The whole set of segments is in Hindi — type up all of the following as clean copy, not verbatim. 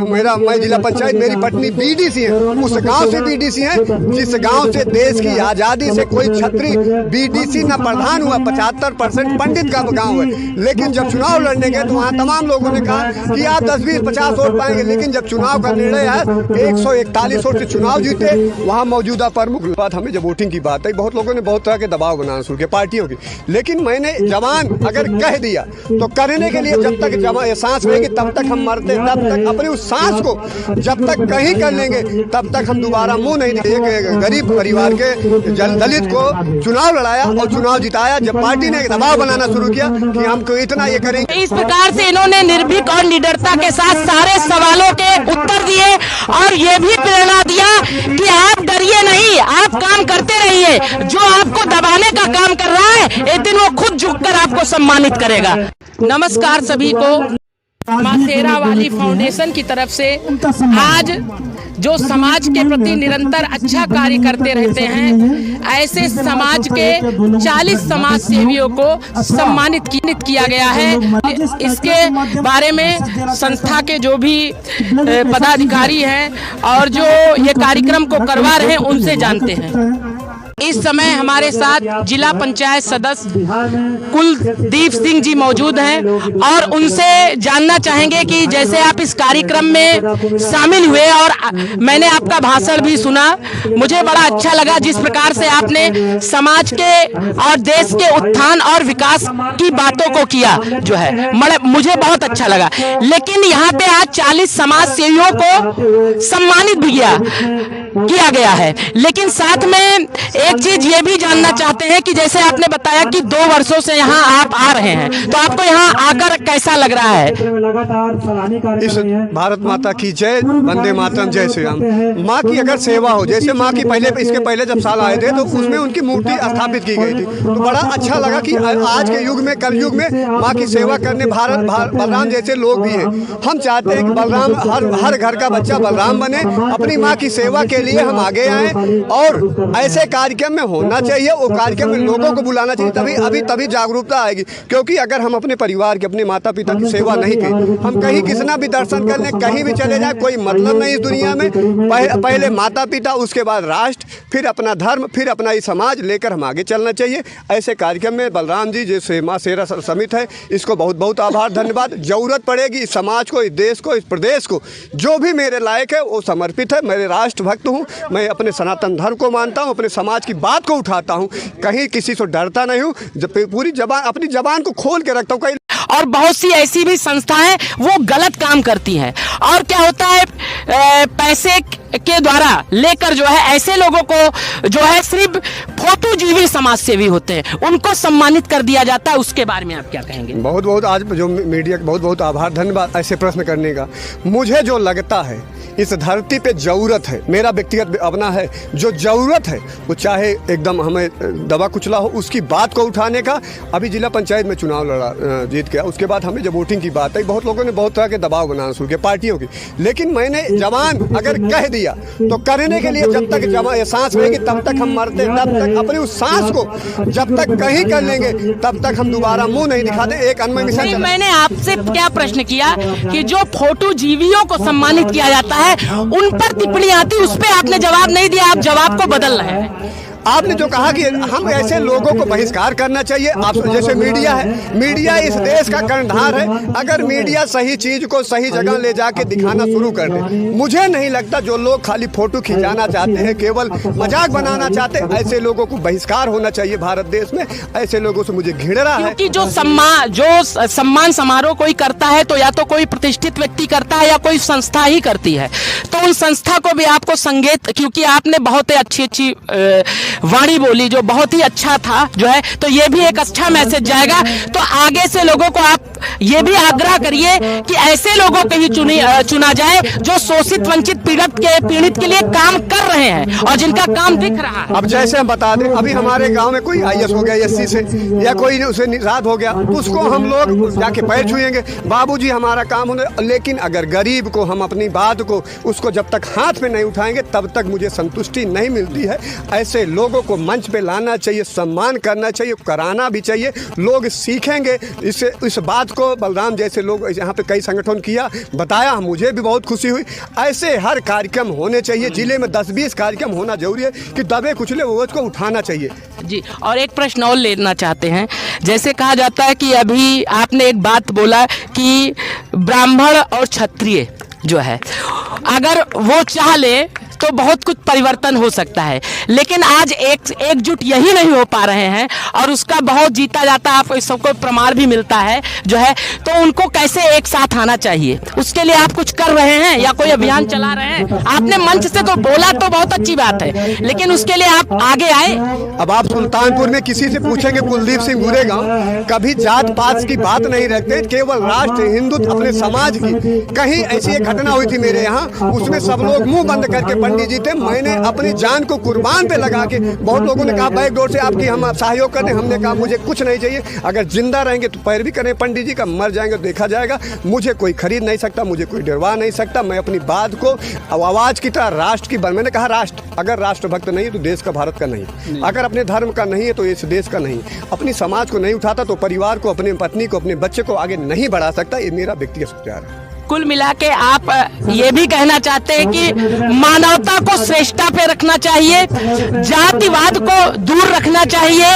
मैं जिला पंचायत, मेरी पत्नी बीडीसी है, उस गांव से बीडीसी है जिस गांव से देश की आज़ादी से कोई छत्री बीडीसी न प्रधान हुआ। 75% पंडित का गांव है। लेकिन जब चुनाव लड़ने गए तो वहाँ तमाम लोगों ने कहा कि आप 10, 20, 50 वोट पाएंगे। लेकिन जब चुनाव का निर्णय आया 141 वोट से चुनाव जीते। वहाँ मौजूदा प्रमुख बात, हमें जब वोटिंग की बात आई, बहुत लोगों ने बहुत तरह के दबाव बनाना शुरू किया पार्टियों की। लेकिन मैंने जवान अगर कह दिया तो करने के लिए जब तक सांस रहेगी तब तक हम मरते, तब तक अपनी उस सांस को जब तक कहीं कर लेंगे तब तक हम दोबारा मुंह नहीं देंगे। एक गरीब परिवार के दलित को चुनाव लड़ाया और चुनाव जिताया जब पार्टी ने दबाव बनाना शुरू किया कि हमको इतना ये करेंगे। इस प्रकार से इन्होंने निर्भीक और निडरता के साथ सारे सवालों के उत्तर दिए और ये भी प्रेरणा दिया कि आप डरिए नहीं, आप काम करते रहिए। जो आपको दबाने का काम कर रहा है एक दिन वो खुद झुककर आपको सम्मानित करेगा। नमस्कार सभी को। माँ शेरा वाली फाउंडेशन की तरफ से आज जो समाज के प्रति निरंतर अच्छा कार्य करते रहते हैं, ऐसे समाज के 40 समाज सेवियों को सम्मानित किया गया है। इसके बारे में संस्था के जो भी पदाधिकारी हैं और जो ये कार्यक्रम को करवा रहे हैं उनसे जानते हैं। इस समय हमारे साथ जिला पंचायत सदस्य कुलदीप सिंह जी मौजूद हैं और उनसे जानना चाहेंगे कि जैसे आप इस कार्यक्रम में शामिल हुए और मैंने आपका भाषण भी सुना, मुझे बड़ा अच्छा लगा जिस प्रकार से आपने समाज के और देश के उत्थान और विकास की बातों को किया, जो है मुझे बहुत अच्छा लगा। लेकिन यहाँ पे आज 40 समाज सेवियों को सम्मानित भी किया गया है। लेकिन साथ में एक चीज ये भी जानना चाहते हैं कि जैसे आपने बताया कि 2 वर्षों से यहाँ आप आ रहे हैं, तो आपको यहाँ आकर कैसा लग रहा है? इस भारत माता की जय, वंदे मातरम, जय श्री राम। माँ की अगर सेवा हो, जैसे माँ की इसके पहले जब साल आए थे तो उसमें उनकी मूर्ति स्थापित की गई थी, तो बड़ा अच्छा लगा कि आज के युग में, कलयुग में माँ की सेवा करने बलराम जैसे लोग भी हैं। हम चाहते हैं कि बलराम हर घर का बच्चा बलराम बने, अपनी माँ की सेवा के लिए हम आगे आए और ऐसे कार्यक्रम में होना चाहिए। वो कार्यक्रम में लोगों को बुलाना चाहिए, तभी जागरूकता आएगी। क्योंकि अगर हम अपने परिवार के, अपने माता पिता की सेवा नहीं की, हम कहीं किसी ना भी दर्शन करने कहीं भी चले जाए, कोई मतलब नहीं इस दुनिया में। पहले माता पिता, उसके बाद राष्ट्र, फिर अपना धर्म, फिर अपना ही समाज लेकर हम आगे चलना चाहिए। ऐसे कार्यक्रम में बलराम जी जैसे माँ शेरा समिति है, इसको बहुत बहुत आभार, धन्यवाद। जरूरत पड़ेगी इस समाज को, इस देश को, इस प्रदेश को, जो भी मेरे लायक है वो समर्पित है। मेरे राष्ट्र भक्त हूँ, मैं अपने सनातन धर्म को मानता हूँ, अपने समाज की बात को उठाता हूँ, कहीं किसी से डरता नहीं हूँ, पूरी जबान, अपनी जबान को खोल के रखता हूँ। और बहुत सी ऐसी भी संस्थाएं वो गलत काम करती हैं और क्या होता है, पैसे के द्वारा लेकर जो है ऐसे लोगों को जो है सिर्फ फोटोजीवी समाज सेवी होते हैं उनको सम्मानित कर दिया जाता है। उसके बारे में आप क्या कहेंगे? बहुत बहुत आज जो मीडिया का बहुत बहुत आभार, धन्यवाद ऐसे प्रश्न करने का। मुझे जो लगता है इस धरती पे जरूरत है, मेरा व्यक्तिगत अपना है, जो जरूरत है वो चाहे एकदम हमें दबा कुचला हो, उसकी बात को उठाने का। अभी जिला पंचायत में चुनाव लड़ा, जीत गया। उसके बाद हमें जब वोटिंग की बात आई, बहुत लोगों ने बहुत तरह के दबाव बनाना शुरू किया पार्टियों की। लेकिन मैंने जवान अगर कह दिया तो करने के लिए जब तक सांस रहेगी तब तक हम मरते, तब तक अपनी उस सांस को जब तक कहीं कर लेंगे तब तक हम दोबारा मुंह नहीं दिखाते। एक अनमय मिशन। मैंने आपसे क्या प्रश्न किया कि जो फोटोजीवियों को सम्मानित किया जाता है उन पर टिप्पणी आती, उस पर आपने जवाब नहीं दिया, आप जवाब को बदल रहे हैं। आपने जो कहा कि हम ऐसे लोगों को बहिष्कार करना चाहिए। आप जैसे मीडिया है, मीडिया इस देश का कर्णधार है। अगर मीडिया सही चीज को सही जगह ले जाके दिखाना शुरू कर दे, मुझे नहीं लगता जो लोग खाली फोटो खिंचाना चाहते हैं, केवल मजाक बनाना चाहते हैं, ऐसे लोगों को बहिष्कार होना चाहिए भारत देश में। ऐसे लोगों से मुझे घृणा है। क्योंकि जो सम्मान समारोह कोई करता है तो या तो कोई प्रतिष्ठित व्यक्ति करता है या कोई संस्था ही करती है, तो उन संस्था को भी आपको संकेत, क्योंकि आपने बहुत ही अच्छी वाणी बोली जो बहुत ही अच्छा था जो है, तो ये भी एक अच्छा मैसेज जाएगा। तो आगे से लोगों को आप ये भी आग्रह करिए कि ऐसे लोगों को ही चुना जाए जो शोषित, वंचित, पीड़ित के लिए काम कर रहे हैं और जिनका काम दिख रहा है। अब जैसे हम बता दें, अभी हमारे गांव में कोई IAS हो गया एससी से, या कोई उसे निषाद हो गया, उसको हम लोग जाके पैर छुएंगे, बाबूजी हमारा काम होने। लेकिन अगर गरीब को हम अपनी बात को, उसको जब तक हाथ में नहीं उठाएंगे तब तक मुझे संतुष्टि नहीं मिलती है। ऐसे लोगों को मंच पे लाना चाहिए, सम्मान करना चाहिए, कराना भी चाहिए। लोग सीखेंगे, इस बात को बलराम जैसे लोग यहाँ पे कई संगठन किया, बताया, मुझे भी बहुत खुशी हुई। ऐसे हर कार्यक्रम होने चाहिए, जिले में 10-20 कार्यक्रम होना जरूरी है कि दबे कुचले वोट को उठाना चाहिए। जी, और एक प्रश्न और लेना चाहते हैं। जैसे कहा जाता है कि अभी आपने एक बात बोला कि ब्राह्मण और क्षत्रिय जो है अगर वो चाह ले तो बहुत कुछ परिवर्तन हो सकता है, लेकिन आज एकजुट यही नहीं हो पा रहे हैं और उसका बहुत जीता जाता है, आपको सबको प्रमाण भी मिलता है जो है, तो उनको कैसे एक साथ आना चाहिए, उसके लिए आप कुछ कर रहे हैं या कोई अभियान चला रहे हैं? आपने मंच से तो बोला तो बहुत अच्छी बात है, लेकिन उसके लिए आप आगे आए। अब आप सुल्तानपुर में किसी से पूछेंगे, कुलदीप सिंह गुरेगांव कभी जात पात की बात नहीं रखते, केवल राष्ट्र हिंदुत्व अपने समाज की। कहीं ऐसी एक घटना हुई थी मेरे यहाँ, उसमें सब लोग मुंह बंद करके पंडित जी थे, मैंने अपनी जान को कुर्बान पे लगा के, बहुत लोगों ने कहा बैक डोर से आपकी हम सहयोग करते, हमने कहा मुझे कुछ नहीं चाहिए, अगर जिंदा रहेंगे तो पैरवी करें पंडित जी का, मर जाएंगे तो देखा जाएगा, मुझे कोई खरीद नहीं सकता, मुझे कोई डरवा नहीं सकता। मैं अपनी बात को आवाज की तरह राष्ट्र की मैंने कहा, राष्ट्र अगर राष्ट्रभक्त नहीं है तो देश का, भारत का नहीं, अगर अपने धर्म का नहीं है तो इस देश का नहीं, अपनी समाज को नहीं उठाता तो परिवार को, अपनी पत्नी को, अपने बच्चे को आगे नहीं बढ़ा सकता। ये मेरा व्यक्तिगत विचार है। कुल मिला के आप ये भी कहना चाहते हैं कि मानवता को श्रेष्ठता पे रखना चाहिए, जातिवाद को दूर रखना चाहिए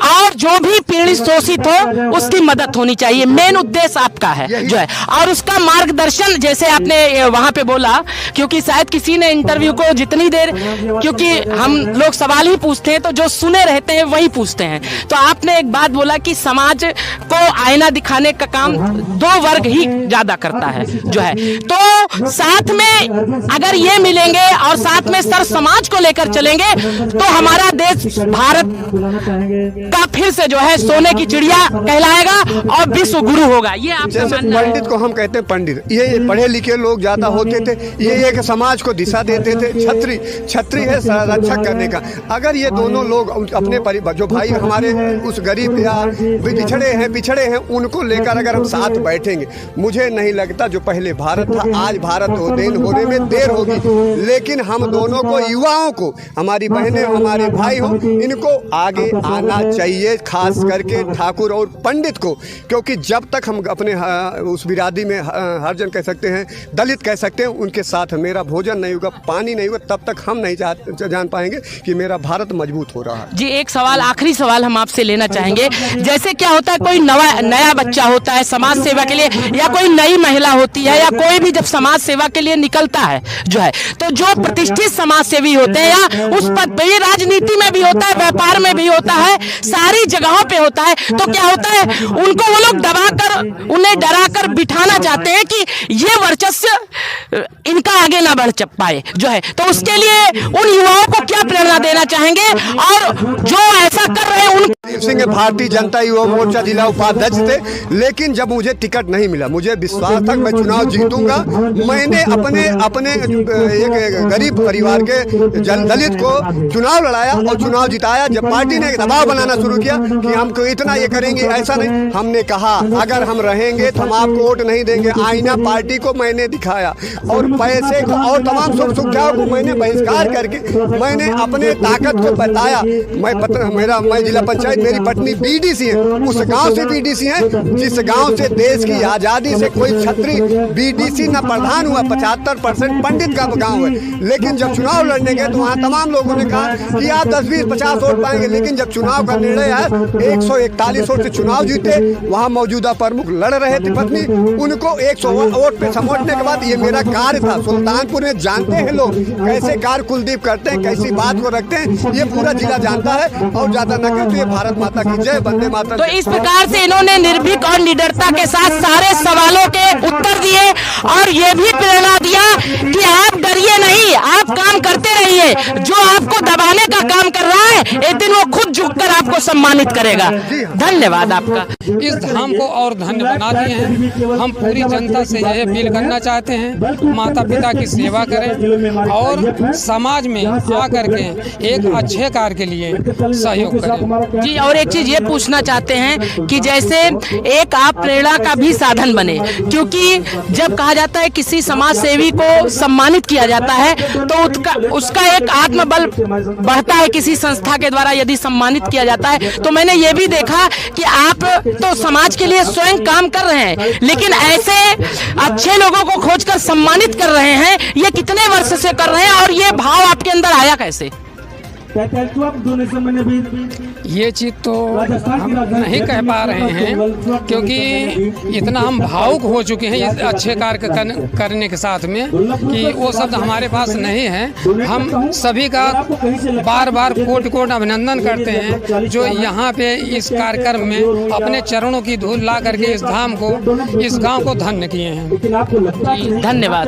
और जो भी पीड़ित शोषित हो उसकी मदद होनी चाहिए, मेन उद्देश्य आपका है जो है, और उसका मार्गदर्शन जैसे आपने वहां पे बोला, क्योंकि शायद किसी ने इंटरव्यू को जितनी देर, क्योंकि हम लोग सवाल ही पूछते हैं तो जो सुने रहते हैं वही पूछते हैं, तो आपने एक बात बोला कि समाज को आईना दिखाने का काम 2 वर्ग ही ज्यादा करता है जो है, तो साथ में अगर ये मिलेंगे और साथ में सर समाज को लेकर चलेंगे तो हमारा देश भारत का फिर से जो है सोने की चिड़िया कहलाएगा और विश्व गुरु होगा। ये आप पंडित को हम कहते हैं पंडित, ये पढ़े लिखे लोग ज्यादा होते थे, ये एक समाज को दिशा देते थे। छत्री है रक्षा करने का। अगर ये दोनों लोग अपने परिवार, जो भाई हमारे उस गरीब या पिछड़े हैं उनको लेकर अगर हम साथ बैठेंगे, मुझे नहीं लगता जो पहले भारत था आज भारत होने में देर होगी, लेकिन हम दोनों को, युवाओं को, हमारी बहनें हमारे भाई हो, इनको आगे आना चाहिए, खास करके ठाकुर और पंडित को, क्योंकि जब तक हम अपने उस बिरादरी में हरिजन कह सकते हैं, दलित कह सकते हैं, उनके साथ मेरा भोजन नहीं होगा, पानी नहीं होगा, तब तक हम नहीं जान पाएंगे कि मेरा भारत मजबूत हो रहा है। जी, एक सवाल, आखिरी सवाल हम आपसे लेना चाहेंगे। जैसे क्या होता है, कोई नया बच्चा होता है समाज सेवा के लिए, या कोई नई महिला होती है, या कोई भी जब समाज सेवा के लिए निकलता है जो है, तो जो प्रतिष्ठित समाज सेवी होते हैं या उस पद पे, राजनीति में भी होता है, व्यापार में भी होता है, सारी जगहों पे होता है, तो क्या होता है उनको वो लोग दबाकर, उन्हें डराकर बिठाना चाहते हैं कि ये वर्चस्व इनका आगे ना बढ़ पाए जो है, तो उसके लिए उन युवाओं को क्या प्रेरणा देना चाहेंगे और जो ऐसा कर रहे हैं उन सिंह भारतीय जनता युवा मोर्चा जिला उपाध्यक्ष थे, लेकिन जब मुझे टिकट नहीं मिला, मुझे विश्वास था मैं चुनाव जीतूंगा। मैंने अपने एक गरीब परिवार के दलित को चुनाव लड़ाया और चुनाव जिताया। जब पार्टी ने दबाव बनाना शुरू किया कि हमको इतना ये करेंगे, ऐसा नहीं, हमने कहा अगर हम रहेंगे तो हम आपको वोट नहीं देंगे। आईना पार्टी को मैंने दिखाया और पैसे को और तमाम सुख सुविधाओं को मैंने बहिष्कार करके मैंने अपने ताकत को बताया। मैं जिला पंचायत, मेरी पत्नी बीडीसी है, उस गांव से बीडीसी है जिस गांव से देश की आजादी से कोई छत्री बीडीसी न प्रधान हुआ। 75% पंडित का गांव है, लेकिन जब चुनाव लड़ने गए तो वहाँ तमाम लोगों ने कहा कि आप 10, 20, 50 वोट पाएंगे, लेकिन जब चुनाव का निर्णय आया 141 वोट से चुनाव जीते। वहाँ मौजूदा प्रमुख लड़ रहे थे पत्नी, उनको 100 वोट पे समझने के बाद ये मेरा कार्य था। सुल्तानपुर में जानते हैं लोग कैसे कार्य कुलदीप करते हैं, कैसी बात को रखते हैं, ये पूरा जिला जानता है। और ज्यादा न कर तो ये भारत माता की जय, वंदे मातरम। तो इस प्रकार से इन्होंने निर्भीक और निडरता के साथ सारे सवालों के उत्तर दिए और ये भी प्रेरणा दिया कि आप डरिए नहीं, आप काम करते रहिए, जो आपको दबाने का काम कर रहा है एक दिन वो खुद झुककर आपको सम्मानित करेगा। धन्यवाद आपका। इस धाम को और धन्य बना दिए हैं। हम पूरी जनता से यह अपील करना चाहते हैं, माता पिता की सेवा करें और समाज में आकर के एक अच्छे कार्य के लिए सहयोग करें। जी, और एक चीज ये पूछना चाहते हैं कि जैसे एक आप प्रेरणा का भी साधन बने, क्योंकि जब कहा जाता है किसी समाज सेवी को सम्मानित किया जाता है तो उसका एक आत्मबल बढ़ता है किसी संस्था के द्वारा यदि सम्मानित किया जाता है। तो मैंने ये भी देखा कि आप तो समाज के लिए स्वयं काम कर रहे हैं, लेकिन ऐसे अच्छे लोगों को खोजकर सम्मानित कर रहे हैं, ये कितने वर्ष से कर रहे हैं और ये भाव आपके अंदर आया कैसे? ये चीज़ तो हम नहीं कह पा रहे हैं, क्योंकि इतना हम भावुक हो चुके हैं इस अच्छे कार्य करने के साथ में कि वो शब्द हमारे पास नहीं है। हम सभी का बार बार कोटि कोटि अभिनंदन करते हैं जो यहाँ पे इस कार्यक्रम में अपने चरणों की धूल ला करके इस धाम को, इस गांव को धन्य किए हैं। धन्यवाद।